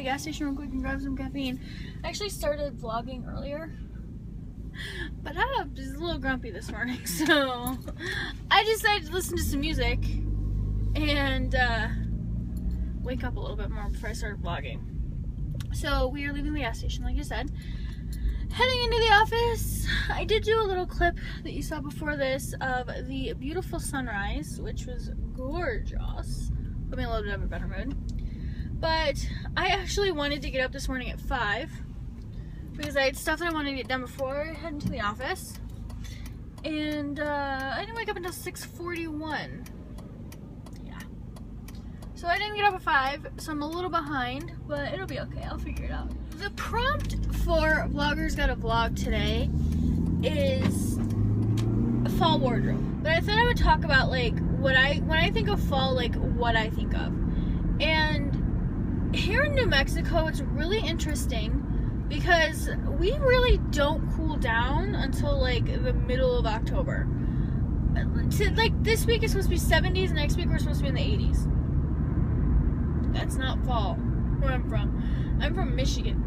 the gas station real quick and grab some caffeine. I actually started vlogging earlier, but I was a little grumpy this morning, so I decided to listen to some music and wake up a little bit more before I started vlogging. So we are leaving the gas station, like I said, heading into the office. I did do a little clip that you saw before this of the beautiful sunrise, which was gorgeous. Put me in a little bit of a better mood. But I actually wanted to get up this morning at 5 because I had stuff that I wanted to get done before I head into the office. And I didn't wake up until 6:41. Yeah. So I didn't get up at 5, so I'm a little behind, but it'll be okay. I'll figure it out. The prompt for Vloggers Gotta Vlog today is fall wardrobe. But I thought I would talk about like when I think of fall, like what I think of. And here in New Mexico, it's really interesting because we really don't cool down until like the middle of October. Like this week is supposed to be 70s, and next week we're supposed to be in the 80s. That's not fall where I'm from. I'm from Michigan.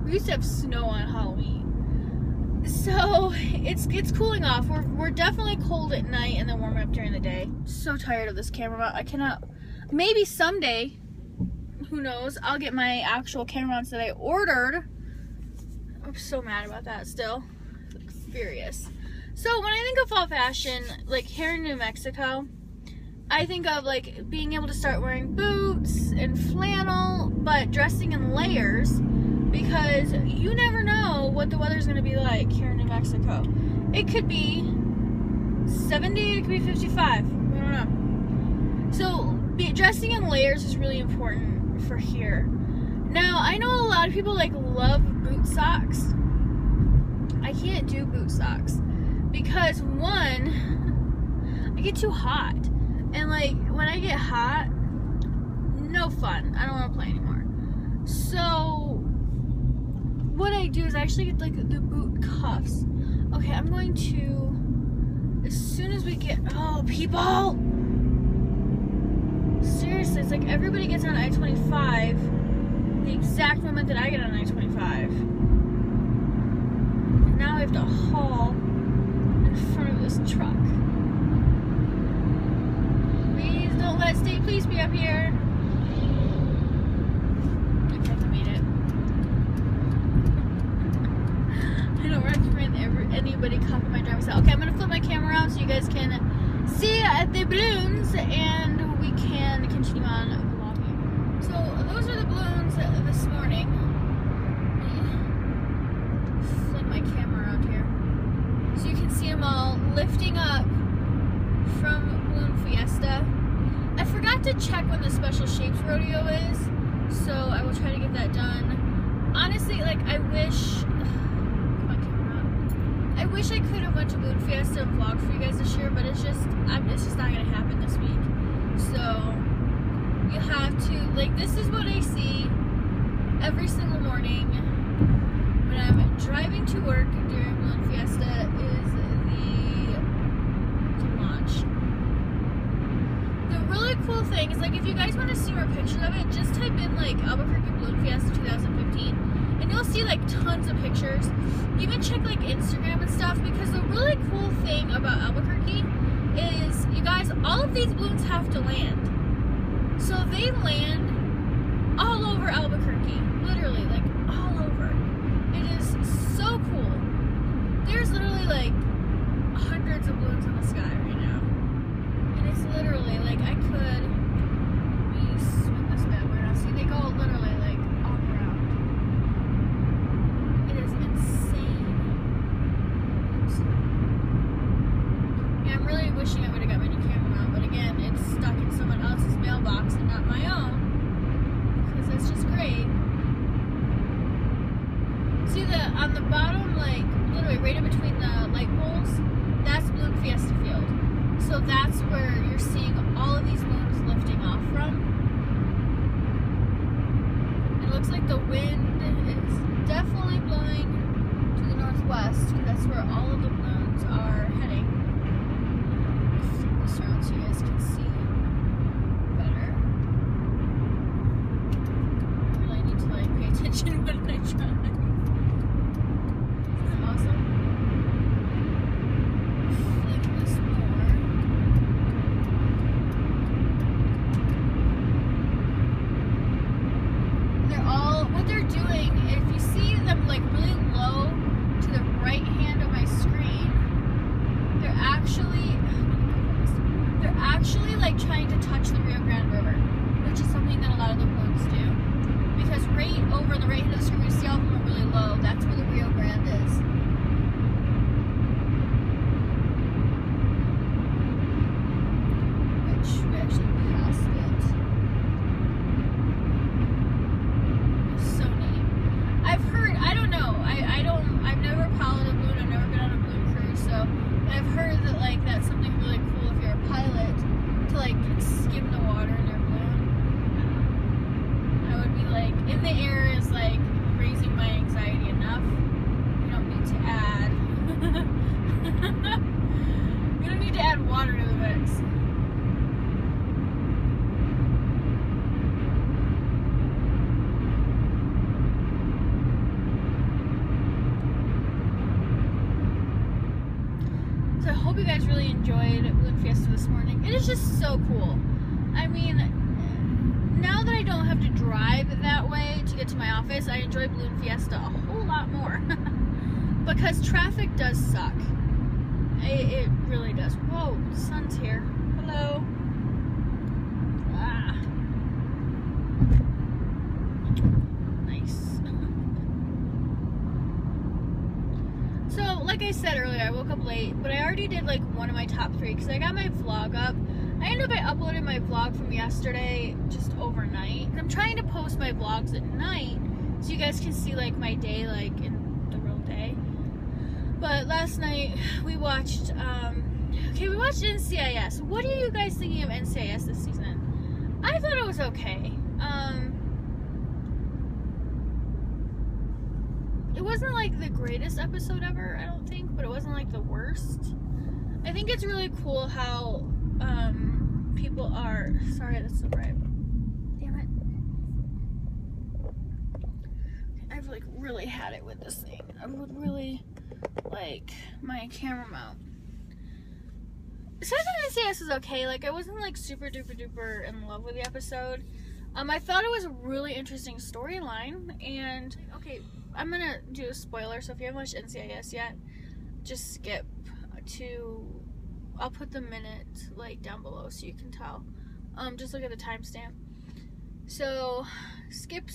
We used to have snow on Halloween. So it's cooling off. We're definitely cold at night and then warming up during the day. So tired of this camera mount. I cannot. Maybe someday, who knows, I'll get my actual camera mounts that I ordered. I'm so mad about that still. I'm furious. So when I think of fall fashion, like here in New Mexico, I think of like being able to start wearing boots and flannel, but dressing in layers, because you never know what the weather's going to be like here in New Mexico. It could be 70, it could be 55, we don't know. So dressing in layers is really important for here. Now, I know a lot of people like love boot socks. I can't do boot socks because one, I get too hot. And like when I get hot, no fun. I don't want to play anymore. So what I do is I actually get like the boot cuffs. Okay, I'm going to, as soon as we get, oh people, seriously, it's like everybody gets on I-25 the exact moment that I get on I-25. And now I have to haul in front of this truck. Please don't let State Police be up here. I think I made it. I don't recommend anybody copy my driver's style. Okay, I'm gonna flip my camera around so you guys can see the balloons and we can continue on vlogging. So those are the balloons this morning. Flip my camera around here so you can see them all lifting up from BalloonFiesta. I forgot to check when the Special Shapes Rodeo is, so I will try to get that done. Honestly, like I wish I could have went to BalloonFiesta and vlogged for you guys this year, but it's just not gonna happen this week. So you have to, like, this is what I see every single morning when I'm driving to work during BalloonFiesta is the launch. The really cool thing is, like, if you guys want to see more pictures of it, just type in like Albuquerque BalloonFiesta 2015 and you'll see like tons of pictures. Even check like Instagram and stuff, because the really cool thing about Albuquerque is, you guys, all of these balloons have to land. So they land all over Albuquerque, literally, like all over. It is so cool. There's literally like hundreds of balloons in the sky right now. And it's literally like I could, let me swing this bad boy now. See, they go literally like all around. It is insane. Yeah, I'm really wishing I would have got my new camera mount, but again, it's stuck in someone else's mailbox and not my own, because that's just great. See on the bottom, like literally right in between the light poles, that's BalloonFiesta Field. So that's where you're seeing all of these balloons lifting off from. It looks like the wind is definitely blowing to the northwest, because that's where all of the balloons are heading. Flip this around so you guys can see better. I really kitchen when I drive. Isn't that awesome? Flick this more. They're all, what they're doing, if you see them like really low to the right hand of my screen, they're actually like trying to touch the Rio Grande River, which is something that a lot of the balloons do. Because right over the right hand of the screen, you see all of them are really low. That's where the Rio Grande is. Which we actually passed it. So neat. I've heard, I don't know, I've never piloted a balloon, I've never been on a balloon cruise, so I've heard that like that's something really cool if you're a pilot to like skim the water in their balloon. I would be like, in the air is like raising my anxiety enough. We don't need to add we don't need to add water to the mix. So I hope you guys really enjoyed BalloonFiesta this morning. It is just so cool. I mean, now that I don't have to drive that way to get to my office, I enjoy BalloonFiesta a whole lot more. Because traffic does suck. It really does. Whoa, the sun's here. Hello. Ah. Nice. So, like I said earlier, I woke up late, but I already did like one of my top 3 because I got my vlog up. I ended up uploading my vlog from yesterday just overnight. I'm trying to post my vlogs at night so you guys can see like my day, like in the real day. But last night we watched, we watched NCIS. What are you guys thinking of NCIS this season? I thought it was okay. It wasn't like the greatest episode ever, I don't think, but it wasn't like the worst. I think it's really cool how people are, sorry, that's so bright. Damn it. I've like really had it with this thing. I would really like my camera mount. So I thought NCIS was okay. Like, I wasn't like super duper duper in love with the episode. I thought it was a really interesting storyline, and okay, I'm gonna do a spoiler, so if you haven't watched NCIS yet, just skip to, I'll put the minute like down below so you can tell. Just look at the timestamp. So skip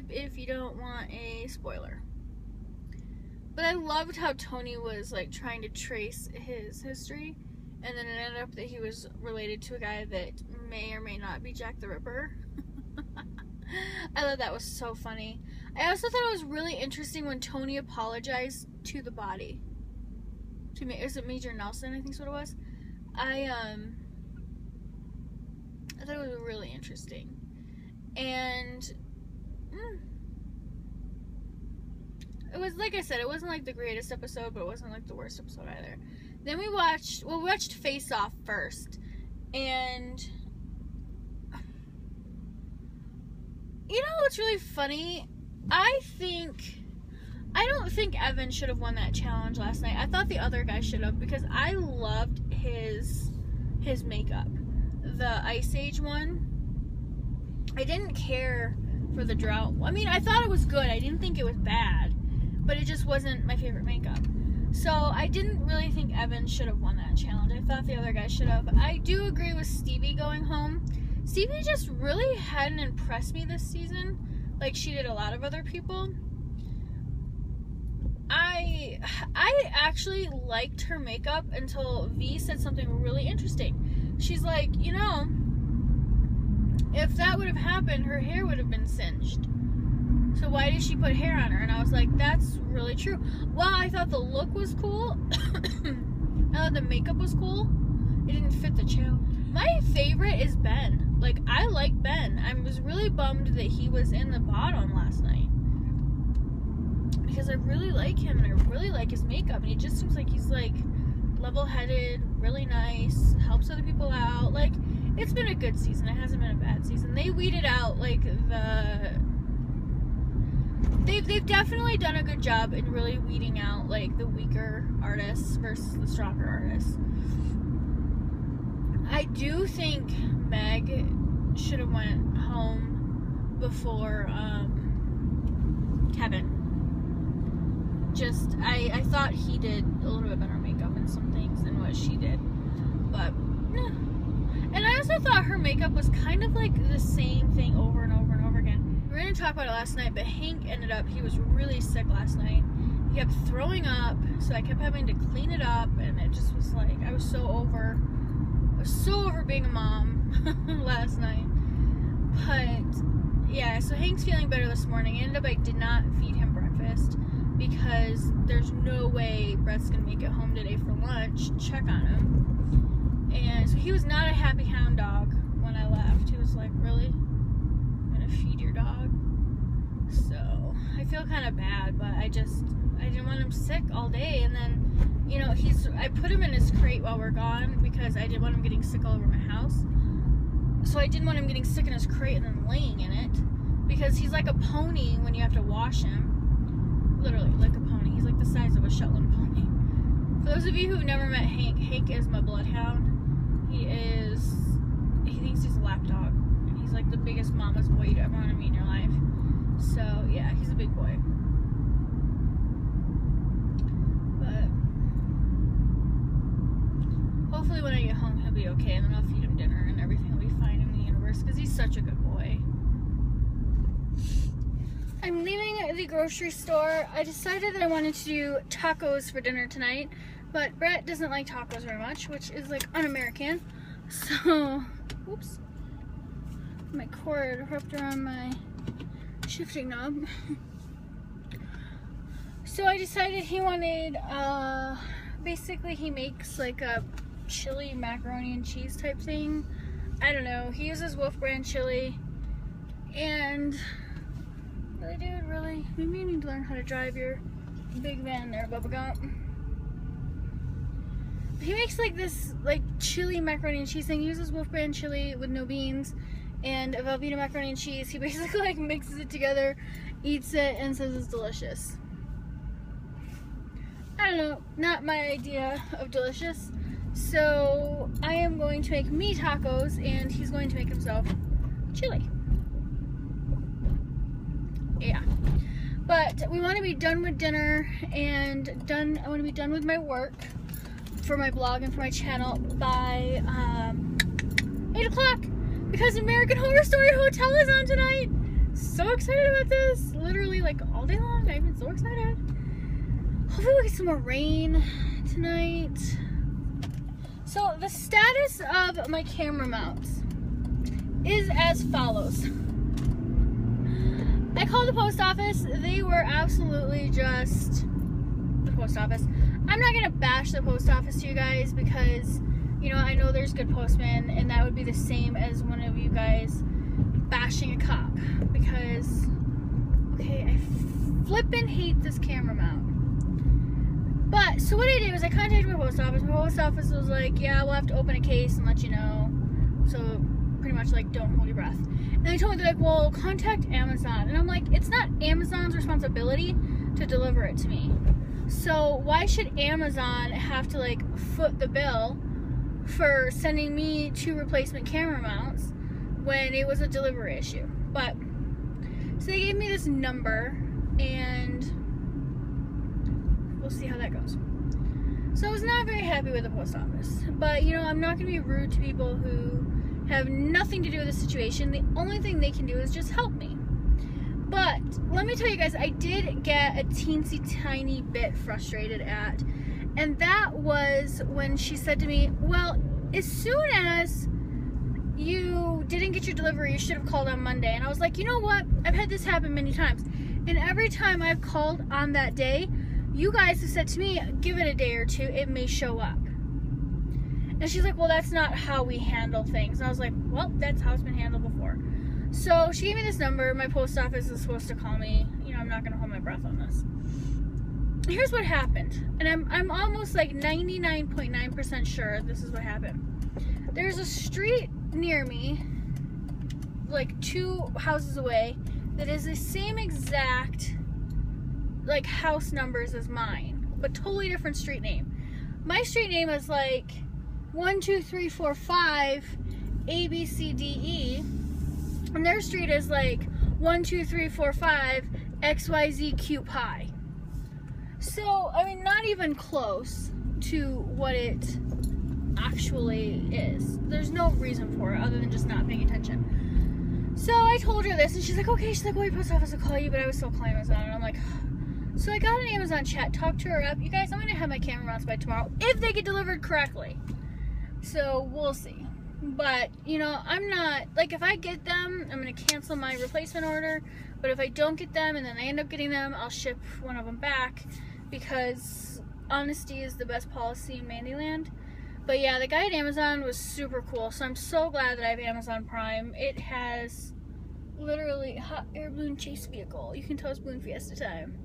if you don't want a spoiler. But I loved how Tony was like trying to trace his history, and then it ended up that he was related to a guy that may or may not be Jack the Ripper. I thought that was so funny. I also thought it was really interesting when Tony apologized to the body. Is it Major Nelson? I think is what it was. I thought it was really interesting. And it was, like I said, it wasn't like the greatest episode, but it wasn't like the worst episode either. Then we watched Face Off first. And you know what's really funny? I don't think Evan should have won that challenge last night. I thought the other guy should have, because I loved his makeup. The Ice Age one. I didn't care for the drought. I mean, I thought it was good. I didn't think it was bad, but it just wasn't my favorite makeup. So I didn't really think Evan should have won that challenge. I thought the other guy should have. I do agree with Stevie going home. Stevie just really hadn't impressed me this season like she did a lot of other people. I actually liked her makeup until V said something really interesting. She's like, you know, if that would have happened, her hair would have been singed. So why did she put hair on her? And I was like, that's really true. Well, I thought the look was cool. I thought the makeup was cool. It didn't fit the channel. My favorite is Ben. Like, I like Ben. I was really bummed that he was in the bottom last night, because I really like him and I really like his makeup, and he just seems like he's like level-headed, really nice, helps other people out. Like, it's been a good season. It hasn't been a bad season. They weeded out like they've definitely done a good job in really weeding out like the weaker artists versus the stronger artists. I do think Meg should have went home before Kevin. Just I thought he did a little bit better makeup and some things than what she did, but and I also thought her makeup was kind of like the same thing over and over and over again. We were gonna talk about it last night, but Hank he was really sick last night. He kept throwing up, so I kept having to clean it up, and it just was like I was so over being a mom last night. But yeah, so Hank's feeling better this morning. I did not feed him breakfast because there's no way Brett's gonna make it home today for lunch. Check on him. And so he was not a happy hound dog when I left. He was like, really? I'm gonna feed your dog? So I feel kind of bad, but I didn't want him sick all day. And then, you know, I put him in his crate while we're gone because I didn't want him getting sick all over my house. So I didn't want him getting sick in his crate and then laying in it, because he's like a pony when you have to wash him. Literally like a pony. He's like the size of a Shetland pony. For those of you who've never met Hank, Hank is my bloodhound. He thinks he's a lap dog. He's like the biggest mama's boy you'd ever want to meet in your life. So yeah, he's a big boy. But hopefully when I get home he'll be okay, and then I'll feed him dinner and everything will be fine in the universe, because he's such a good boy. I'm leaving the grocery store. I decided that I wanted to do tacos for dinner tonight, but Brett doesn't like tacos very much, which is like un-American. So, whoops, my cord wrapped around my shifting knob. So I decided he wanted, basically he makes like a chili macaroni and cheese type thing. I don't know, he uses Wolf brand chili, and really, dude, really? Maybe you need to learn how to drive your big van there, Bubba Gump. He makes like this like chili macaroni and cheese thing. He uses Wolf brand chili with no beans and a Velveeta macaroni and cheese. He basically like mixes it together, eats it, and says it's delicious. I don't know, not my idea of delicious. So I am going to make me tacos, and he's going to make himself chili. Yeah, but we want to be done with dinner and I want to be done with my work for my blog and for my channel by 8 o'clock, because American Horror Story Hotel is on tonight. So excited about this, literally like all day long. I've been so excited. Hopefully we'll get some more rain tonight. So the status of my camera mounts is as follows. I called the post office. They were absolutely just the post office. I'm not gonna bash the post office to you guys, because, you know, I know there's good postmen, and that would be the same as one of you guys bashing a cop, because, okay, I flippin' hate this camera mount. But, so what I did was I contacted my post office. My post office was like, yeah, we'll have to open a case and let you know. So, pretty much like, don't hold your breath. And they told me, they're like, well, contact Amazon. And I'm like, it's not Amazon's responsibility to deliver it to me. So why should Amazon have to like foot the bill for sending me 2 replacement camera mounts when it was a delivery issue? But, so they gave me this number, and we'll see how that goes. So I was not very happy with the post office. But, you know, I'm not going to be rude to people who have nothing to do with the situation. The only thing they can do is just help me. But let me tell you guys, I did get a teensy tiny bit frustrated at, and that was when she said to me, well, as soon as you didn't get your delivery, you should have called on Monday. And I was like, you know what? I've had this happen many times. And every time I've called on that day, you guys have said to me, give it a day or two, it may show up. And she's like, well, that's not how we handle things. And I was like, well, that's how it's been handled before. So she gave me this number. My post office is supposed to call me. You know, I'm not going to hold my breath on this. Here's what happened. And I'm almost like 99.9% sure this is what happened. There's a street near me, like 2 houses away, that is the same exact like house numbers as mine, but totally different street name. My street name is like 1, 2, 3, 4, 5 A, B, C, D, E, and their street is like 1, 2, 3, 4, 5 X, Y, Z, Q, Pi. So I mean, not even close to what it actually is. There's no reason for it other than just not paying attention. So I told her this, and she's like, okay. She's like, well, your post office will call you, but I was still calling Amazon. And I'm like, so I got an Amazon chat, talked to her up. You guys, I'm gonna have my camera mounts by tomorrow if they get delivered correctly. So we'll see. But you know, I'm not like, if I get them, I'm gonna cancel my replacement order. But if I don't get them and then I end up getting them, I'll ship one of them back, because honesty is the best policy in Mandyland. But yeah, the guy at Amazon was super cool, so I'm so glad that I have Amazon Prime. It has literally hot air balloon chase vehicle. You can tell it's BalloonFiesta time.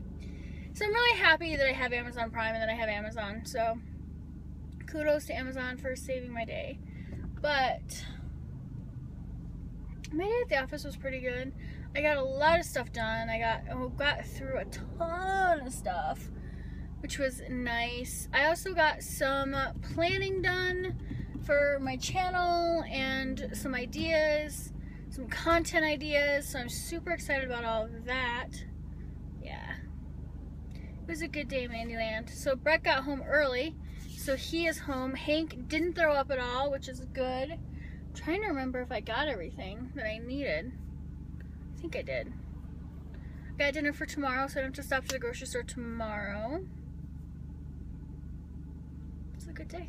So I'm really happy that I have Amazon Prime and that I have Amazon. So kudos to Amazon for saving my day. But my day at the office was pretty good. I got a lot of stuff done. I got through a ton of stuff, which was nice. I also got some planning done for my channel and some ideas, some content ideas, so I'm super excited about all of that. Yeah. It was a good day in Mandyland. So Brett got home early, so he is home. Hank didn't throw up at all, which is good. I'm trying to remember if I got everything that I needed. I think I did. Got dinner for tomorrow, so I don't have to stop to the grocery store tomorrow. It's a good day.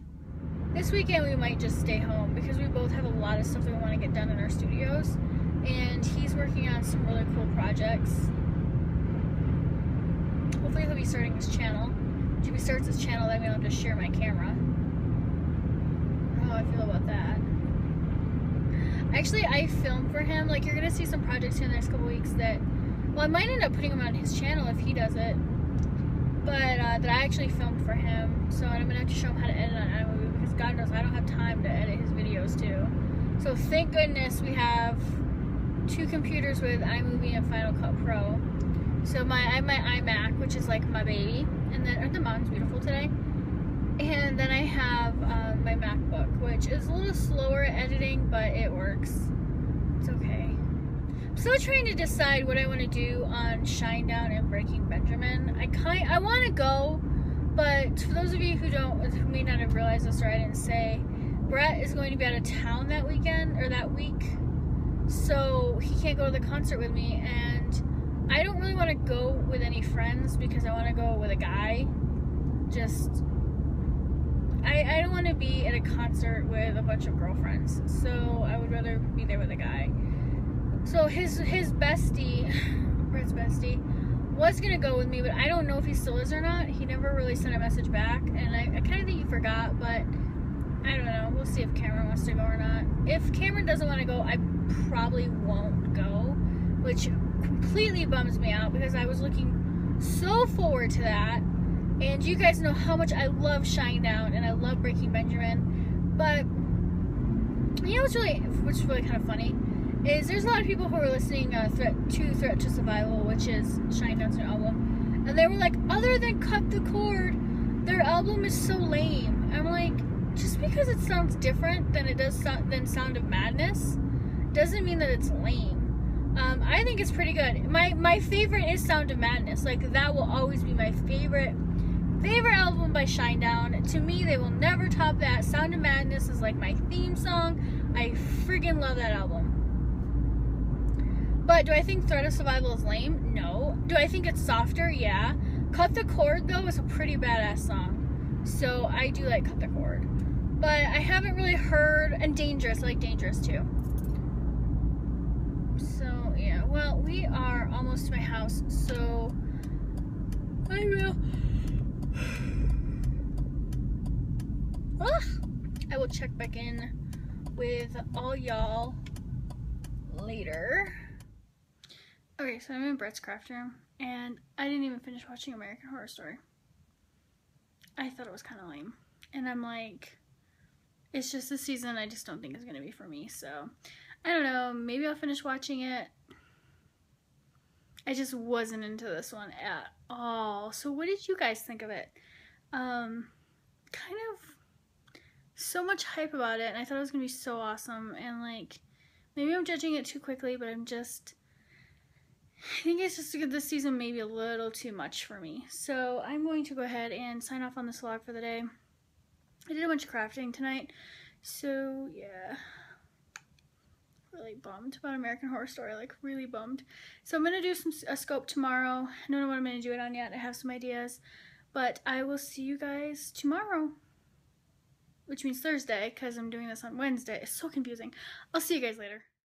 This weekend we might just stay home because we both have a lot of stuff that we want to get done in our studios, and he's working on some really cool projects. Hopefully he'll be starting his channel. If he starts his channel, then we'll have to share my camera. How I feel about that. Actually, I filmed for him. Like, you're gonna see some projects here in the next couple weeks that, well, I might end up putting them on his channel if he does it, but that I actually filmed for him. So I'm gonna have to show him how to edit on iMovie, because God knows I don't have time to edit his videos too. So thank goodness we have 2 computers with iMovie and Final Cut Pro. So I have my iMac, which is like my baby, and then, aren't the mountains beautiful today? And then I have my MacBook, which is a little slower at editing, but it works. It's okay. I'm still trying to decide what I want to do on Shinedown and Breaking Benjamin. I want to go, but for those of you who may not have realized this, or I didn't say, Brett is going to be out of town that weekend, or that week, so he can't go to the concert with me, and I don't really want to go with any friends because I want to go with a guy. I don't want to be at a concert with a bunch of girlfriends, so I would rather be there with a guy. So his bestie, Brett's bestie, was going to go with me, but I don't know if he still is or not. He never really sent a message back, and I kind of think he forgot, but I don't know. We'll see if Cameron wants to go or not. If Cameron doesn't want to go, I probably won't go, which completely bums me out because I was looking so forward to that. And you guys know how much I love Shinedown and I love Breaking Benjamin. But you know what's really kind of funny is there's a lot of people who are listening Threat to Survival, which is Shinedown's new album, and they were like, other than Cut the Cord, their album is so lame. I'm like, just because it sounds different than it does than Sound of Madness doesn't mean that it's lame. I think it's pretty good. My favorite is Sound of Madness. Like, that will always be my favorite album by Shinedown. To me, they will never top that. Sound of Madness is like my theme song. I friggin' love that album. But do I think Threat of Survival is lame? No. Do I think it's softer? Yeah. Cut the Cord, though, is a pretty badass song. So I do like Cut the Cord. But I haven't really heard, and Dangerous. I like Dangerous too. So yeah, well, we are almost to my house, so I will check back in with all y'all later. Okay, so I'm in Brett's craft room, and I didn't even finish watching American Horror Story. I thought it was kind of lame, and I'm like, it's just a season I just don't think is going to be for me, so I don't know, maybe I'll finish watching it. I just wasn't into this one at all. So what did you guys think of it? Kind of so much hype about it, and I thought it was gonna be so awesome, and like maybe I'm judging it too quickly, but I think it's just this season maybe a little too much for me. So I'm going to go ahead and sign off on this vlog for the day. I did a bunch of crafting tonight, so yeah, really bummed about American Horror Story, like really bummed. So I'm gonna do a scope tomorrow. I don't know what I'm gonna do it on yet. I have some ideas, but I will see you guys tomorrow, which means Thursday because I'm doing this on Wednesday. It's so confusing. I'll see you guys later.